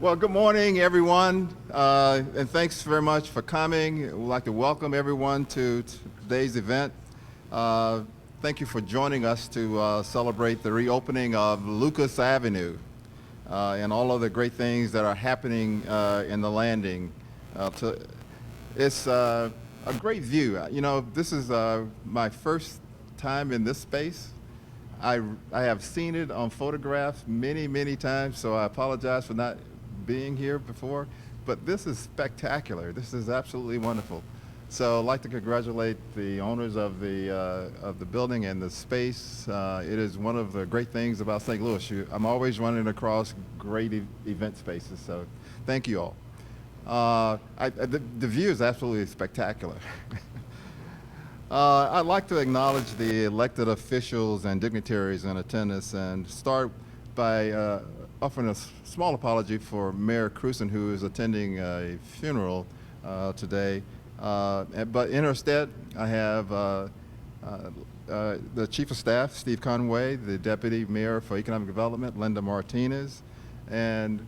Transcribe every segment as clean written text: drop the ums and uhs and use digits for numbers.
Well, good morning, everyone, and thanks very much for coming. We'd like to welcome everyone to today's event. Thank you for joining us to celebrate the reopening of Lucas Avenue and all of the great things that are happening in the landing. It's a great view. You know, this is my first time in this space. I have seen it on photographs many times, so I apologize for not being here before, but this is spectacular. This is absolutely wonderful. So I'd like to congratulate the owners of the building and the space. It is one of the great things about St. Louis. I'm always running across great event spaces, so thank you all. The view is absolutely spectacular. I'd like to acknowledge the elected officials and dignitaries in attendance and start by offering a small apology for Mayor Cruzen, who is attending a funeral today. But in her stead, I have the Chief of Staff, Steve Conway, the Deputy Mayor for Economic Development, Linda Martinez, and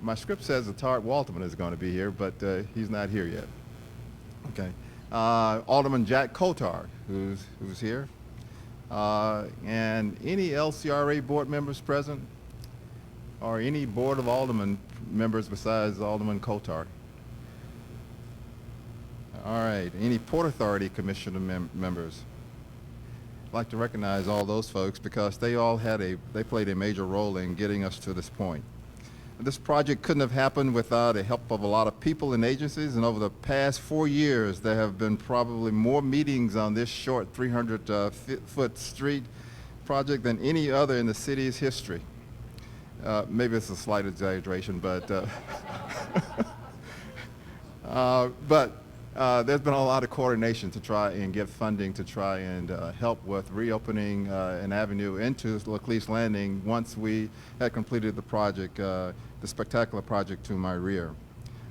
my script says that Tart Walterman is going to be here, but he's not here yet. Okay. Alderman Jack Kotar, who's here, and any LCRA board members present, or any Board of Aldermen members besides Alderman Kotar. All right, any Port Authority Commissioner members? I'd like to recognize all those folks because they all played a major role in getting us to this point. This project couldn't have happened without the help of a lot of people and agencies, and over the past 4 years, there have been probably more meetings on this short 300-foot street project than any other in the city's history. Maybe it's a slight exaggeration, but there's been a lot of coordination to try and get funding to try and help with reopening an avenue into Laclede Landing once we had completed the project, the spectacular project to my rear.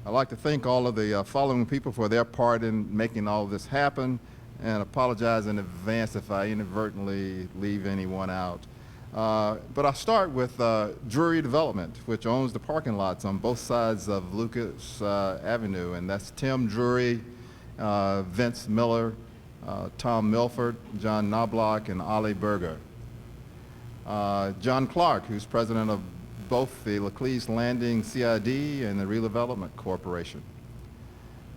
I'd like to thank all of the following people for their part in making all of this happen and apologize in advance if I inadvertently leave anyone out. But I'll start with Drury Development, which owns the parking lots on both sides of Lucas Avenue, and that's Tim Drury, Vince Miller, Tom Milford, John Knobloch, and Ollie Berger. John Clark, who's president of both the Laclede Landing CID and the Redevelopment Corporation.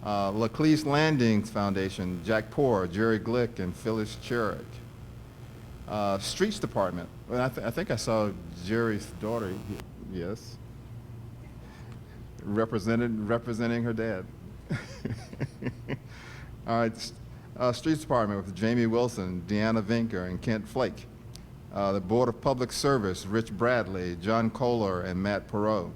Laclede Landings Foundation, Jack Poor, Jerry Glick, and Phyllis Cherrick. Streets Department, well, I think I saw Jerry's daughter, yes, representing her dad. All right, Streets Department with Jamie Wilson, Deanna Vinker, and Kent Flake. The Board of Public Service, Rich Bradley, John Kohler, and Matt Perot.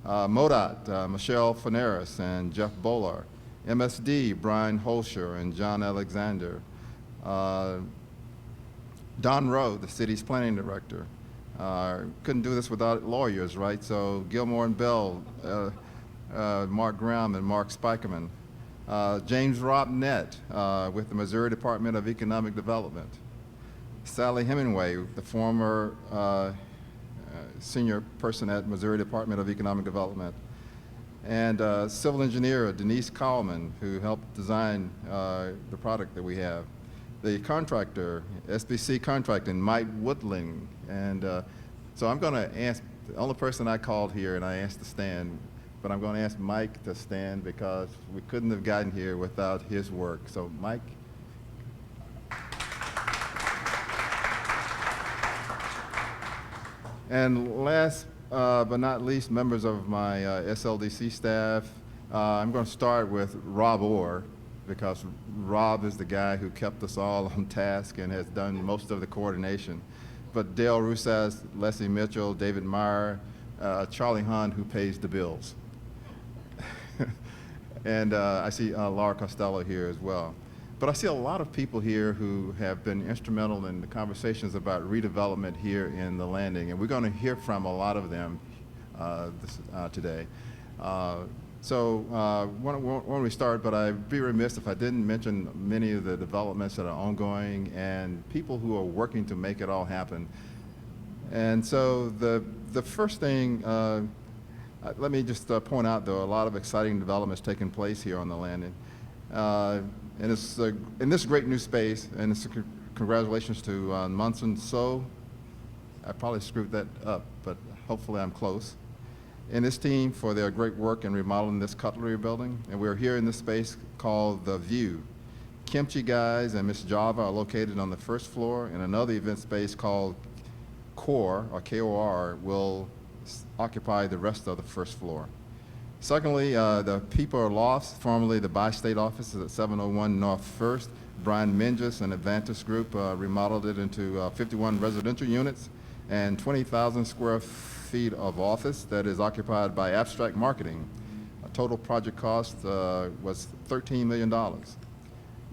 MoDOT, Michelle Faneras and Jeff Bolar. MSD, Brian Holscher and John Alexander. Don Rowe, the city's planning director. Couldn't do this without lawyers, right? So Gilmore and Bell, Mark Graham and Mark Spikerman. James Robnett with the Missouri Department of Economic Development. Sally Hemingway, the former senior person at Missouri Department of Economic Development. And civil engineer Denise Kallman, who helped design the product that we have. The contractor, SBC Contracting, Mike Woodling. And so I'm going to ask, the only person I called here and I asked to stand, but I'm going to ask Mike to stand because we couldn't have gotten here without his work. So Mike. And last but not least, members of my SLDC staff, I'm going to start with Rob Orr, because Rob is the guy who kept us all on task and has done most of the coordination. But Dale Rusas, Leslie Mitchell, David Meyer, Charlie Hahn, who pays the bills. And I see Laura Costello here as well. But I see a lot of people here who have been instrumental in the conversations about redevelopment here in the landing, and we're going to hear from a lot of them today. So when we start, but I'd be remiss if I didn't mention many of the developments that are ongoing and people who are working to make it all happen. And so the first thing Let me just point out there are a lot of exciting developments taking place here on the landing. And it's in this great new space, and it's congratulations to Munson So. I probably screwed that up, but hopefully I'm close. And his team for their great work in remodeling this cutlery building. And we're here in this space called The View. Kimchi Guys and Miss Java are located on the first floor, and another event space called Core, or KOR, will occupy the rest of the first floor. Secondly, the People Lofts, formerly the Bi-State office, is at 701 North First. Brian Mingus and Advantis Group remodeled it into 51 residential units and 20,000 square feet of office that is occupied by Abstract Marketing. A total project cost was $13 million.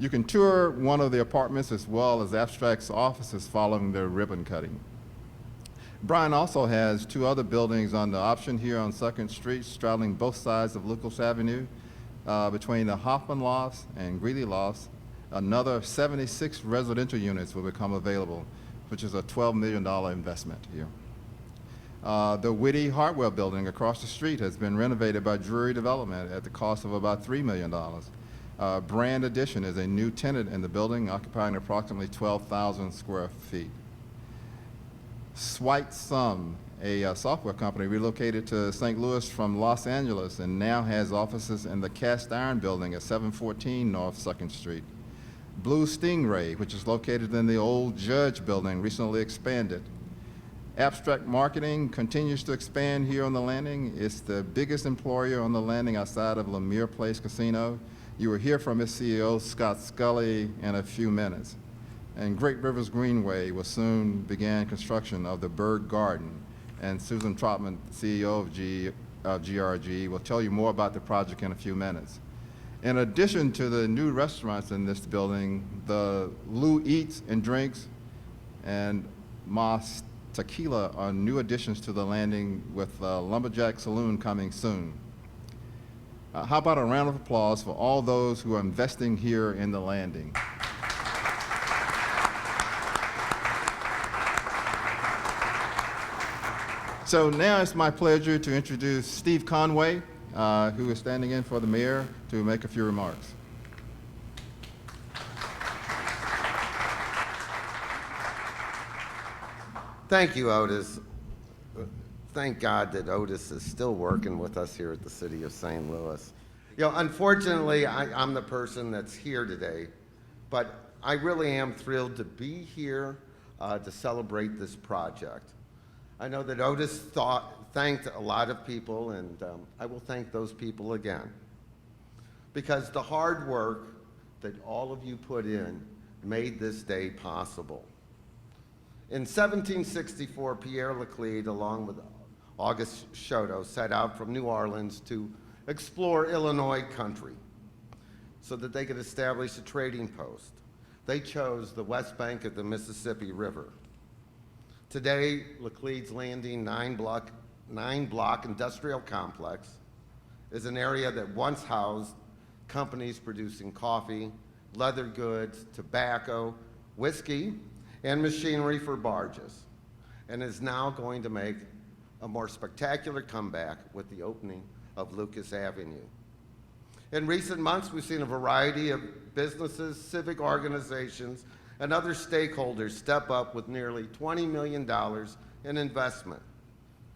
You can tour one of the apartments as well as Abstract's offices following their ribbon cutting. Brian also has two other buildings on the option here on 2nd Street, straddling both sides of Lucas Avenue, between the Hoffman Lofts and Greeley Lofts. Another 76 residential units will become available, which is a $12 million investment here. The Whitty Hardware building across the street has been renovated by Drury Development at the cost of about $3 million. Brand Addition is a new tenant in the building, occupying approximately 12,000 square feet. Swite Sum, a software company, relocated to St. Louis from Los Angeles and now has offices in the Cast Iron building at 714 North 2nd Street. Blue Stingray, which is located in the old Judge building, recently expanded. Abstract Marketing continues to expand here on the landing. It's the biggest employer on the landing outside of Lemire Place Casino. You will hear from its CEO, Scott Scully, in a few minutes. And Great Rivers Greenway will soon begin construction of the Bird Garden. And Susan Trotman, CEO of GRG, will tell you more about the project in a few minutes. In addition to the new restaurants in this building, the Lou Eats and Drinks and Mas Tequila are new additions to the landing, with Lumberjack Saloon coming soon. How about a round of applause for all those who are investing here in the landing? So now it's my pleasure to introduce Steve Conway, who is standing in for the mayor, to make a few remarks. Thank you, Otis. Thank God that Otis is still working with us here at the City of St. Louis. You know, unfortunately, I'm the person that's here today, but I really am thrilled to be here to celebrate this project. I know that Otis thanked a lot of people, and I will thank those people again, because the hard work that all of you put in made this day possible. In 1764, Pierre Laclede, along with Auguste Chouteau, set out from New Orleans to explore Illinois country so that they could establish a trading post. They chose the west bank of the Mississippi River. Today, Laclede's Landing nine-block industrial complex is an area that once housed companies producing coffee, leather goods, tobacco, whiskey, and machinery for barges, and is now going to make a more spectacular comeback with the opening of Lucas Avenue. In recent months, we've seen a variety of businesses, civic organizations, and other stakeholders step up with nearly $20 million in investment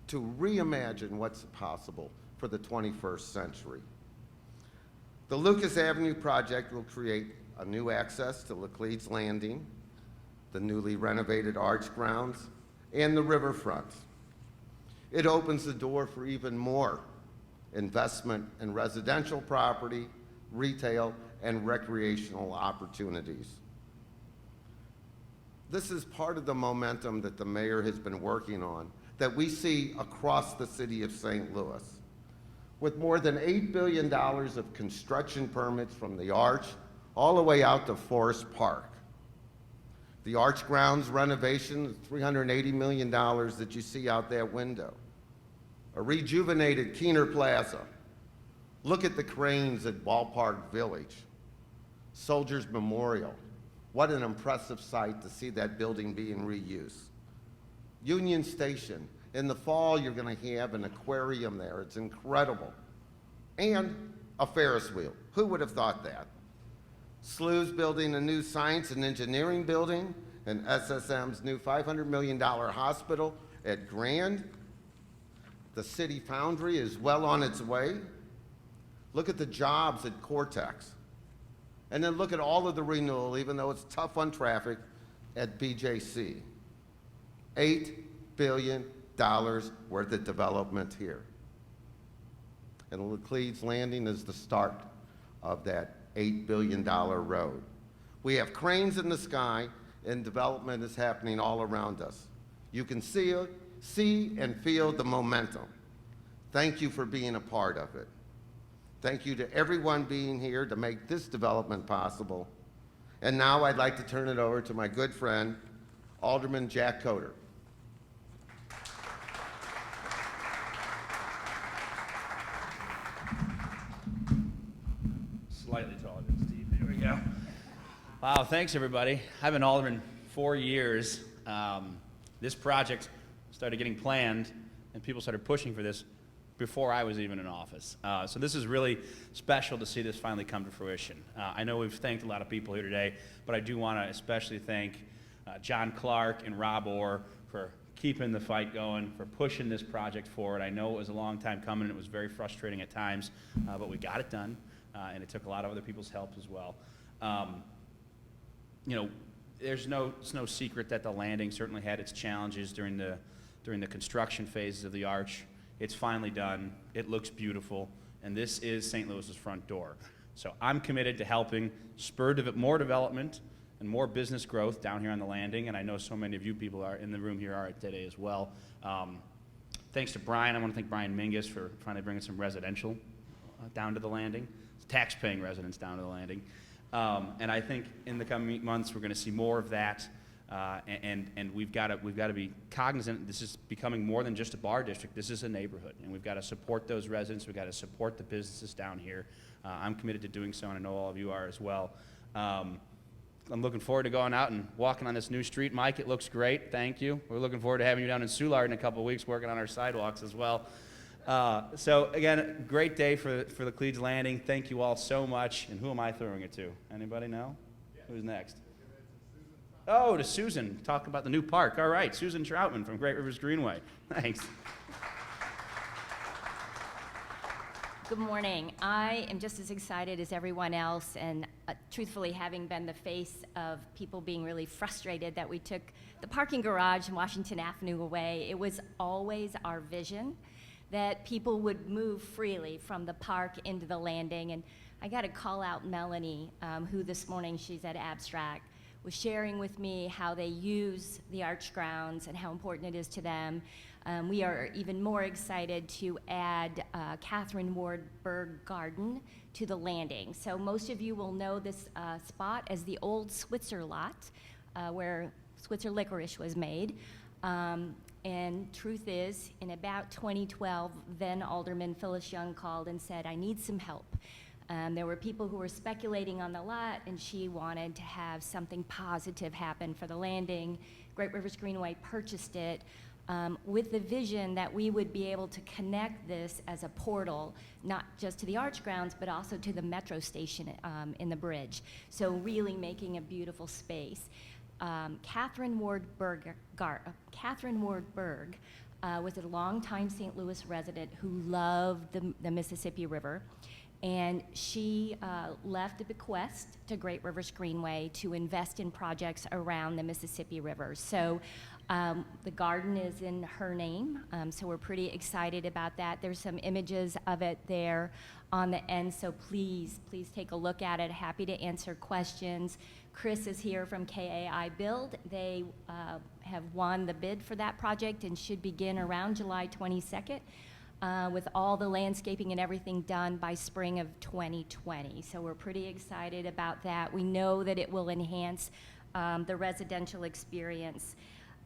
to reimagine what's possible for the 21st century. The Lucas Avenue project will create a new access to Laclede's Landing, the newly renovated Arch grounds, and the Riverfront. It opens the door for even more investment in residential property, retail, and recreational opportunities. This is part of the momentum that the mayor has been working on, that we see across the city of St. Louis. With more than $8 billion of construction permits from the Arch all the way out to Forest Park. The Arch grounds renovation, $380 million that you see out that window. A rejuvenated Keener Plaza. Look at the cranes at Ballpark Village. Soldiers Memorial. What an impressive sight to see that building being reused. Union Station In the fall, you're going to have an aquarium there. It's incredible. And a Ferris wheel. Who would have thought that? SLU's building a new science and engineering building, and SSM's new $500 million hospital at Grand. The City Foundry is well on its way. Look at the jobs at Cortex. And then look at all of the renewal, even though it's tough on traffic, at BJC. $8 billion worth of development here. And Laclede's Landing is the start of that $8 billion road. We have cranes in the sky, and development is happening all around us. You can see and feel the momentum. Thank you for being a part of it. Thank you to everyone being here to make this development possible. And now I'd like to turn it over to my good friend, Alderman Jack Coder. Slightly taller than Steve. There we go. Wow, thanks everybody. I've been alderman 4 years. This project started getting planned and people started pushing for this before I was even in office. So this is really special to see this finally come to fruition. I know we've thanked a lot of people here today, but I do want to especially thank John Clark and Rob Orr for keeping the fight going, for pushing this project forward. I know it was a long time coming and it was very frustrating at times, but we got it done. And it took a lot of other people's help as well. You know, it's no secret that the landing certainly had its challenges during the construction phases of the arch. It's finally done. It looks beautiful, and this is St. Louis's front door. So I'm committed to helping spur more development and more business growth down here on the landing, and I know so many of you people are in the room here are today as well. Thanks to Brian. I want to thank Brian Mingus for finally bringing some residential down to the landing. Tax-paying residents down to the landing. And I think in the coming months we're going to see more of that, and we've got to be cognizant this is becoming more than just a bar district. This is a neighborhood, and we've got to support those residents. We've got to support the businesses down here. I'm committed to doing so, and I know all of you are as well. I'm looking forward to going out and walking on this new street. Mike, it looks great. Thank you. We're looking forward to having you down in Soulard in a couple of weeks working on our sidewalks as well. So again, great day for Laclede's Landing. Thank you all so much. And who am I throwing it to? Anybody know? Yeah. Who's next? Oh, to Susan. Talk about the new park. All right, Susan Troutman from Great Rivers Greenway. Thanks. Good morning. I am just as excited as everyone else, and truthfully, having been the face of people being really frustrated that we took the parking garage in Washington Avenue away, it was always our vision that people would move freely from the park into the landing. And I got to call out Melanie, who this morning, she's at Abstract, was sharing with me how they use the arch grounds and how important it is to them. We are even more excited to add Catherine Ward Berg Garden to the landing. So most of you will know this spot as the old Switzer lot, where Switzer licorice was made. And truth is, in about 2012, then Alderman Phyllis Young called and said, I need some help. There were people who were speculating on the lot, and she wanted to have something positive happen for the landing. Great Rivers Greenway purchased it with the vision that we would be able to connect this as a portal, not just to the arch grounds, but also to the metro station in the bridge. So really making a beautiful space. Catherine Ward Berg was a longtime St. Louis resident who loved the Mississippi River, and she left a bequest to Great Rivers Greenway to invest in projects around the Mississippi River. So the garden is in her name, so we're pretty excited about that. There's some images of it there on the end, so please take a look at it. Happy to answer questions. Chris is here from KAI Build. They have won the bid for that project and should begin around July 22nd with all the landscaping and everything done by spring of 2020. So we're pretty excited about that. We know that it will enhance the residential experience.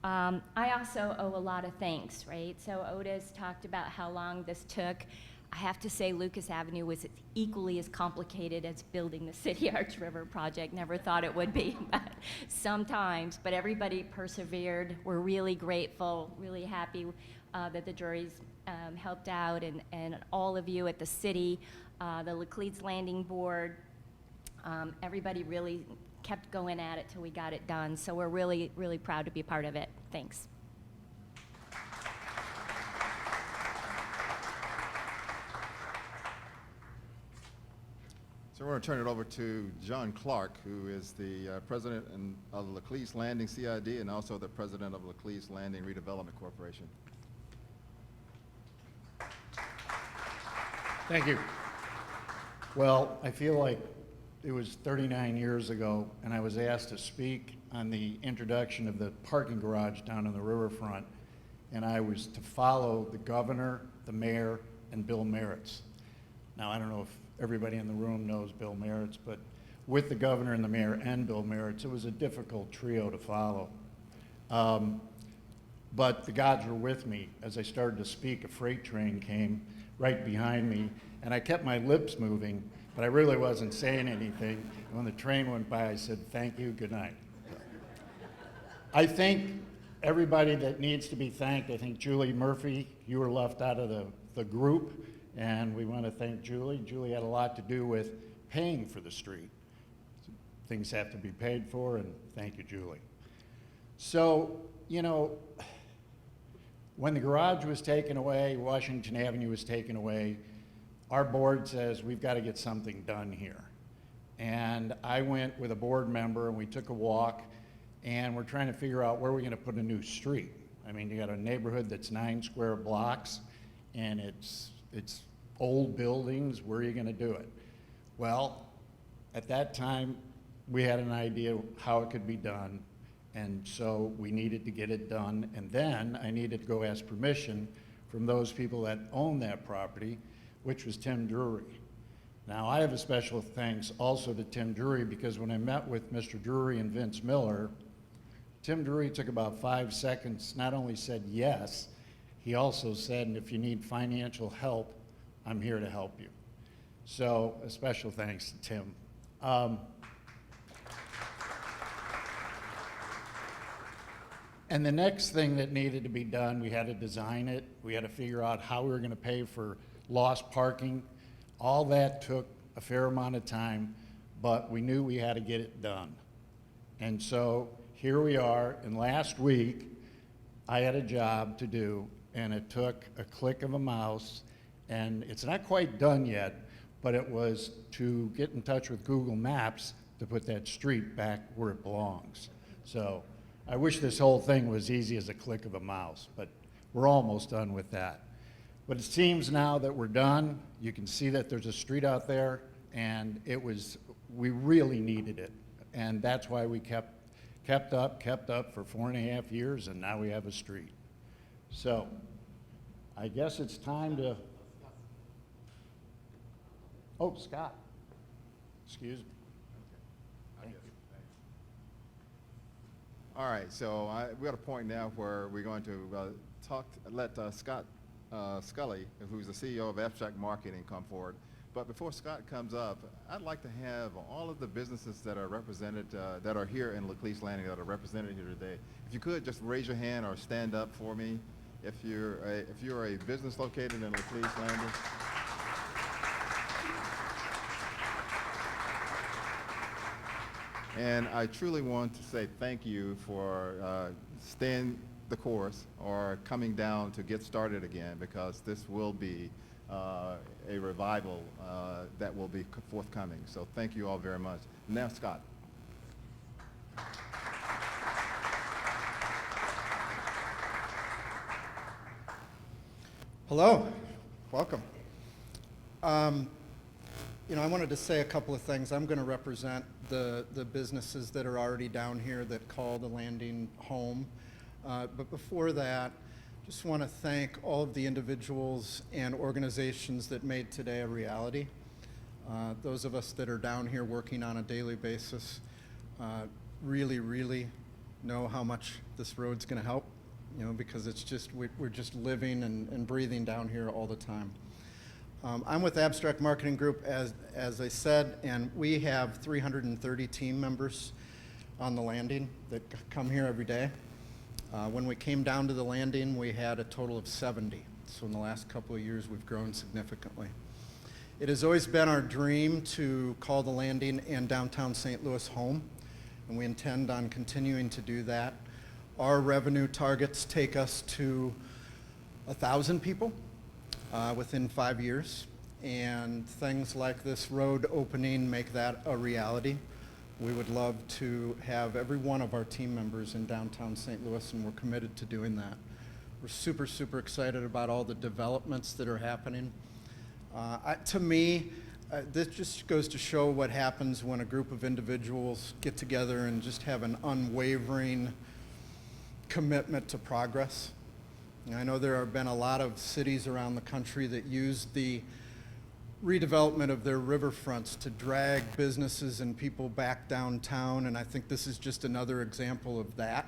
I also owe a lot of thanks, right? So Otis talked about how long this took. I have to say Lucas Avenue was equally as complicated as building the City Arch River project. Never thought it would be, but sometimes, but everybody persevered. We're really grateful, really happy. that the juries helped out, and all of you at the city, the Laclede's Landing Board. Everybody really kept going at it till we got it done. So we're really, really proud to be a part of it. Thanks. So we're going to turn it over to John Clark, who is the president of Laclede's Landing CID and also the president of Laclede's Landing Redevelopment Corporation. Thank you. Well, I feel like it was 39 years ago, and I was asked to speak on the introduction of the parking garage down on the Riverfront, and I was to follow the governor, the mayor, and Bill Merritts. Now, I don't know if everybody in the room knows Bill Merritts, but with the governor and the mayor and Bill Merritts, it was a difficult trio to follow. But the gods were with me. As I started to speak, a freight train came right behind me, and I kept my lips moving, but I really wasn't saying anything. And when the train went by, I said, "Thank you, good night." I thank everybody that needs to be thanked. I think Julie Murphy, you were left out of the group, and we want to thank Julie. Julie had a lot to do with paying for the street. Things have to be paid for, and thank you, Julie. So, you know, when the garage was taken away, Washington Avenue was taken away, our board says we've got to get something done here. And I went with a board member and we took a walk, and we're trying to figure out where we're going to put a new street. I mean, you got a neighborhood that's 9 square blocks, and it's old buildings. Where are you going to do it? Well, at that time, we had an idea how it could be done, and so we needed to get it done. And then I needed to go ask permission from those people that own that property, which was Tim Drury. Now, I have a special thanks also to Tim Drury, because when I met with Mr. Drury and Vince Miller, Tim Drury took about 5 seconds, not only said yes, he also said, "And if you need financial help, I'm here to help you." So a special thanks to Tim. And the next thing that needed to be done, we had to design it. We had to figure out how we were going to pay for lost parking. All that took a fair amount of time, but we knew we had to get it done. And so here we are, and last week I had a job to do, and it took a click of a mouse, and it's not quite done yet, but it was to get in touch with Google Maps to put that street back where it belongs. So I wish this whole thing was easy as a click of a mouse, but we're almost done with that. But it seems now that we're done. You can see that there's a street out there, and we really needed it. And that's why we kept up for 4.5 years, and now we have a street. So I guess it's time to, oh, Scott, excuse me. Thank you. All right, so we're at a point now where we're going to let Scott Scully, who's the CEO of Abstract Marketing, come forward. But before Scott comes up, I'd like to have all of the businesses that are represented, that are here in Laclede's Landing, that are represented here today. If you could just raise your hand or stand up for me, if you're a business located in Laclede's Landing. And I truly want to say thank you for staying the course or coming down to get started again, because this will be a revival that will be forthcoming. So thank you all very much. Now, Scott. Hello, welcome. I wanted to say a couple of things. I'm going to represent the businesses that are already down here that call the landing home. But before that, just want to thank all of the individuals and organizations that made today a reality. Those of us that are down here working on a daily basis really, really know how much this road's going to help, because it's just, we're just living and breathing down here all the time. I'm with Abstract Marketing Group, as I said, and we have 330 team members on the landing that come here every day. When we came down to the landing, we had a total of 70. So in the last couple of years, we've grown significantly. It has always been our dream to call the landing and downtown St. Louis home, and we intend on continuing to do that. Our revenue targets take us to 1,000 people within 5 years, and things like this road opening make that a reality. We would love to have every one of our team members in downtown St. Louis, and we're committed to doing that. We're super, super excited about all the developments that are happening. To me, this just goes to show what happens when a group of individuals get together and just have an unwavering commitment to progress. I know there have been a lot of cities around the country that use the redevelopment of their riverfronts to drag businesses and people back downtown, and I think this is just another example of that.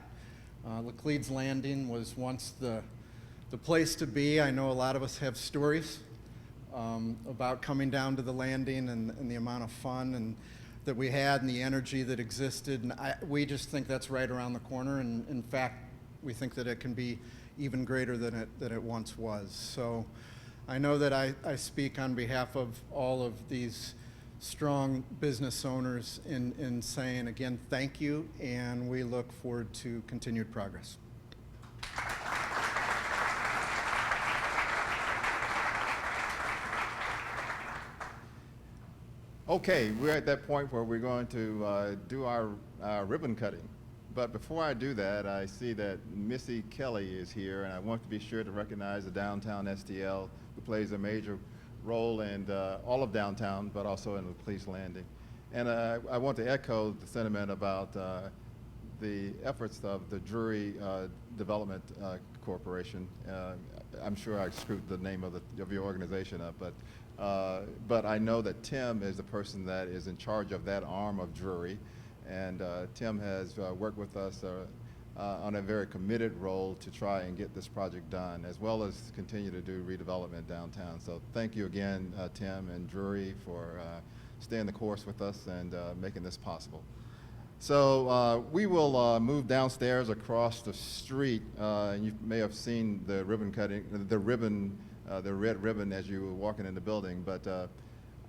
Laclede's Landing was once the place to be. I know a lot of us have stories about coming down to the landing and the amount of fun and that we had and the energy that existed, and we just think that's right around the corner, and in fact, we think that it can be even greater than it once was. So I know that I speak on behalf of all of these strong business owners in saying, again, thank you, and we look forward to continued progress. Okay, we're at that point where we're going to do our ribbon cutting. But before I do that, I see that Missy Kelly is here, and I want to be sure to recognize the downtown STL, who plays a major role in all of downtown, but also in the police landing. And I want to echo the sentiment about the efforts of the Drury Development Corporation. I'm sure I screwed the name of your organization up, but I know that Tim is the person that is in charge of that arm of Drury. And Tim has worked with us on a very committed role to try and get this project done, as well as continue to do redevelopment downtown. So thank you again, Tim and Drury, for staying the course with us and making this possible. So we will move downstairs across the street. And you may have seen the ribbon cutting, the red ribbon as you were walking in the building, but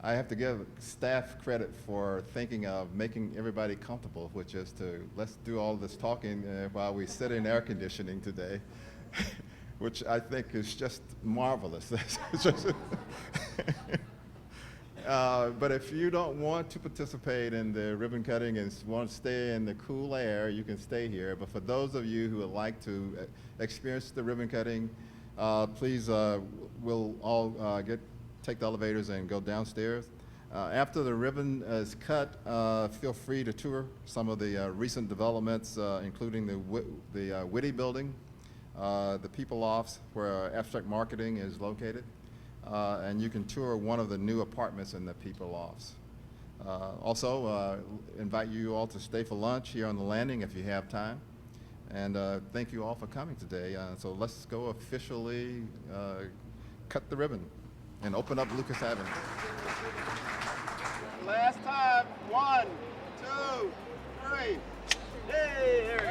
I have to give staff credit for thinking of making everybody comfortable, which is to let's do all this talking while we sit in air conditioning today, which I think is just marvelous. But if you don't want to participate in the ribbon cutting and want to stay in the cool air, you can stay here. But for those of you who would like to experience the ribbon cutting, please, we'll all take the elevators and go downstairs. After the ribbon is cut, feel free to tour some of the recent developments, including the Whitty building, the People Lofts, where Abstract Marketing is located, and you can tour one of the new apartments in the People Lofts. Also, invite you all to stay for lunch here on the landing if you have time. And thank you all for coming today. So let's go officially cut the ribbon and open up Lucas Avenue. Last time, 1, 2, 3. Hey, there